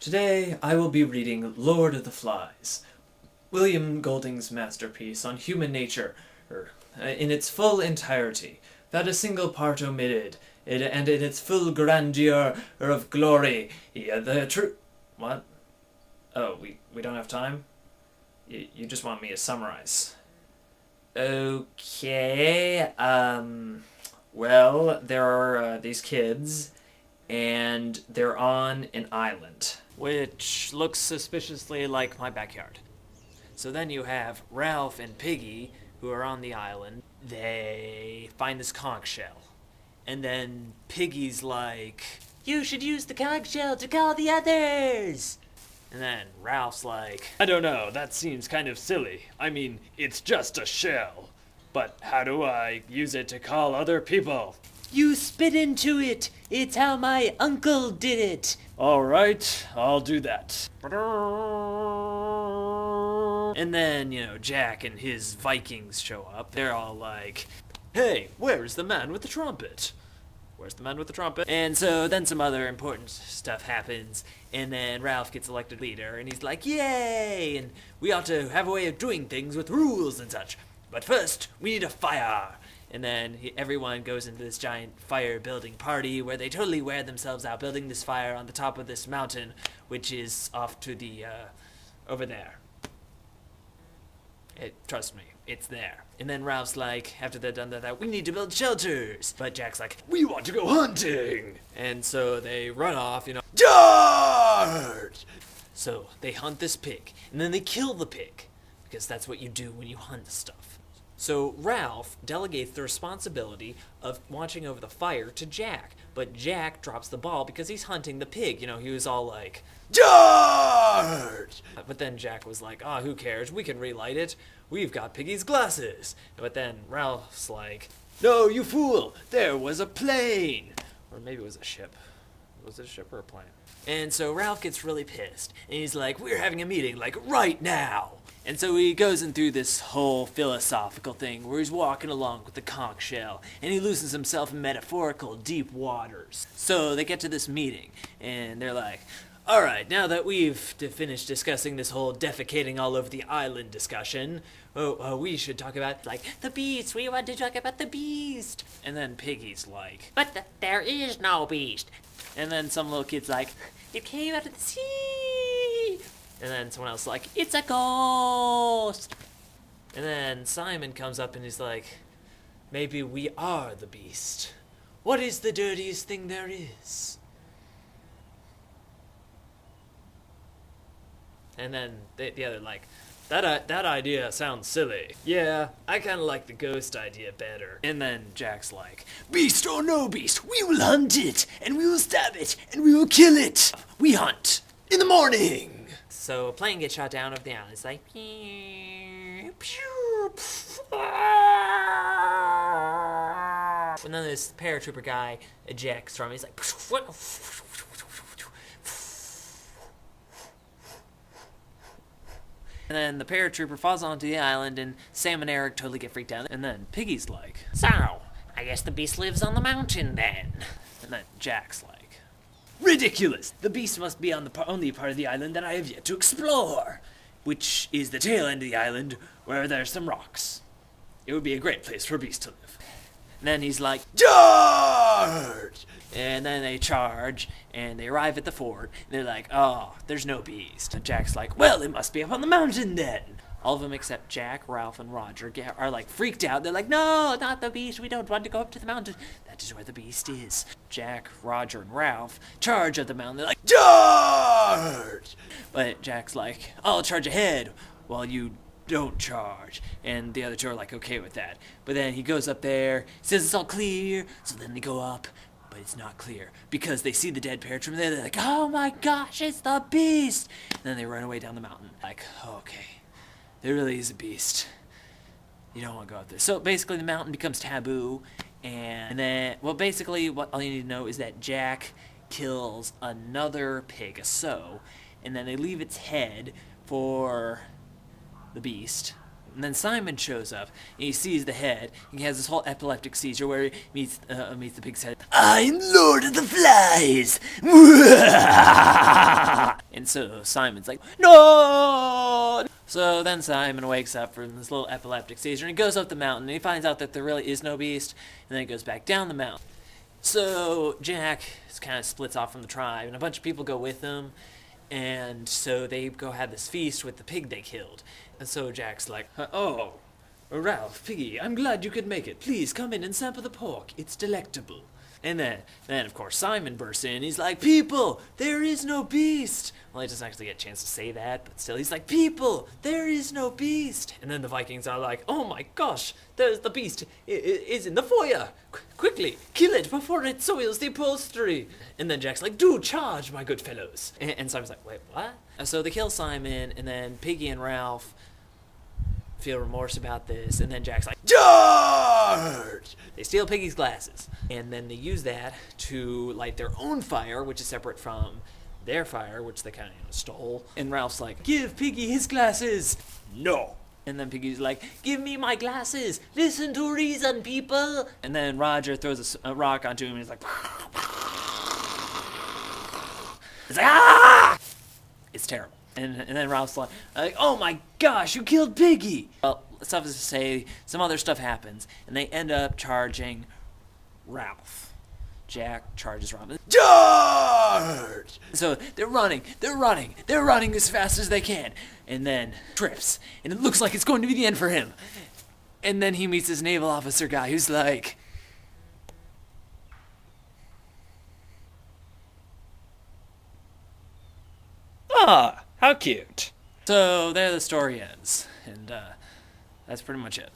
Today I will be reading Lord of the Flies, William Golding's masterpiece on human nature, in its full entirety, without a single part omitted, and in its full grandeur of glory. What? Oh, we don't have time? You just want me to summarize. Okay, well, there are these kids, and they're on an island, which looks suspiciously like my backyard. So then you have Ralph and Piggy, who are on the island. They find this conch shell. And then Piggy's like, "You should use the conch shell to call the others!" And then Ralph's like, "I don't know, that seems kind of silly. I mean, it's just a shell. But how do I use it to call other people?" "You spit into it! It's how my uncle did it!" "Alright, I'll do that." And then, Jack and his Vikings show up. They're all like, "Hey, where's the man with the trumpet? Where's the man with the trumpet?" And so then some other important stuff happens, and then Ralph gets elected leader, and he's like, "Yay! And we ought to have a way of doing things with rules and such. But first, we need a fire." And then everyone goes into this giant fire building party where they totally wear themselves out building this fire on the top of this mountain, which is off to the, over there. Trust me, it's there. And then Ralph's like, after they're done that, "We need to build shelters." But Jack's like, "We want to go hunting." And so they run off, charge! So they hunt this pig, and then they kill the pig, because that's what you do when you hunt stuff. So Ralph delegates the responsibility of watching over the fire to Jack, but Jack drops the ball because he's hunting the pig. He was all like, "Charge!" But then Jack was like, "Oh, who cares? We can relight it. We've got Piggy's glasses." But then Ralph's like, "No, you fool! There was a plane!" Or maybe it was a ship. Was it a ship or a plane? And so Ralph gets really pissed, and he's like, "We're having a meeting, like, right now!" And so he goes in through this whole philosophical thing where he's walking along with the conch shell, and he loses himself in metaphorical deep waters. So they get to this meeting, and they're like, "All right, now that we've finished discussing this whole defecating all over the island discussion, we should talk about, like, the beast. We want to talk about the beast." And then Piggy's like, "But there is no beast." And then some little kid's like, "It came out of the sea." And then someone else is like, "It's a ghost." And then Simon comes up and he's like, "Maybe we are the beast. What is the dirtiest thing there is?" And then the other like, that idea sounds silly. "Yeah, I kind of like the ghost idea better." And then Jack's like, "Beast or no beast, we will hunt it, and we will stab it, and we will kill it. We hunt in the morning." So a plane gets shot down over the island. It's like, and then this paratrooper guy ejects from it. He's like, and then the paratrooper falls onto the island, and Sam and Eric totally get freaked out. And then Piggy's like, "So, I guess the beast lives on the mountain then." And then Jack's like, "Ridiculous! The beast must be on the only part of the island that I have yet to explore, which is the tail end of the island where there's some rocks. It would be a great place for a beast to live." And then he's like, "Charge!" And then they charge, and they arrive at the fort, and they're like, "Oh, there's no beast." And Jack's like, "Well, it must be up on the mountain then." All of them except Jack, Ralph, and Roger are like freaked out. They're like, "No, not the beast. We don't want to go up to the mountain. That is where the beast is." Jack, Roger, and Ralph charge at the mountain. They're like, "Charge!" But Jack's like, "I'll charge ahead while you don't charge." And the other two are like okay with that. But then he goes up there, says it's all clear. So then they go up, but it's not clear because they see the dead paratrooper there. They're like, "Oh my gosh, it's the beast!" And then they run away down the mountain. Like, okay. There really is a beast. You don't want to go up there. So basically the mountain becomes taboo, and then, well, basically what all you need to know is that Jack kills another pig, a sow, and then they leave its head for the beast. And then Simon shows up, and he sees the head, and he has this whole epileptic seizure where he meets the pig's head. "I'm Lord of the Flies!" And And so Simon's like, no! So then Simon wakes up from this little epileptic seizure, and he goes up the mountain, and he finds out that there really is no beast, and then he goes back down the mountain. So Jack kind of splits off from the tribe, and a bunch of people go with him, and so they go have this feast with the pig they killed. And so Jack's like, oh, Ralph, Piggy, I'm glad you could make it. Please come in and sample the pork. It's delectable. And then of course, Simon bursts in. He's like, people, there is no beast. Well, he doesn't actually get a chance to say that, but still, he's like, people, there is no beast. And then the Vikings are like, oh my gosh, there's the beast. It is in the foyer. Quickly, kill it before it soils the upholstery. And then Jack's like, do charge, my good fellows. And Simon's like, wait, what? So they kill Simon, and then Piggy and Ralph feel remorse about this, and then Jack's like, charge! They steal Piggy's glasses, and then they use that to light their own fire, which is separate from their fire, which they kind of stole. And Ralph's like, give Piggy his glasses. No. And then Piggy's like, give me my glasses. Listen to reason, people. And then Roger throws a rock onto him, and he's like, it's like, ah! It's terrible. And then Ralph's like, oh my gosh, you killed Piggy! Well, suffice to say, some other stuff happens, and they end up charging Ralph. Jack charges Ralph. Charge! So they're running as fast as they can, and then trips, and it looks like it's going to be the end for him. And then he meets this naval officer guy who's like, Ah, how cute. so there the story ends, and that's pretty much it.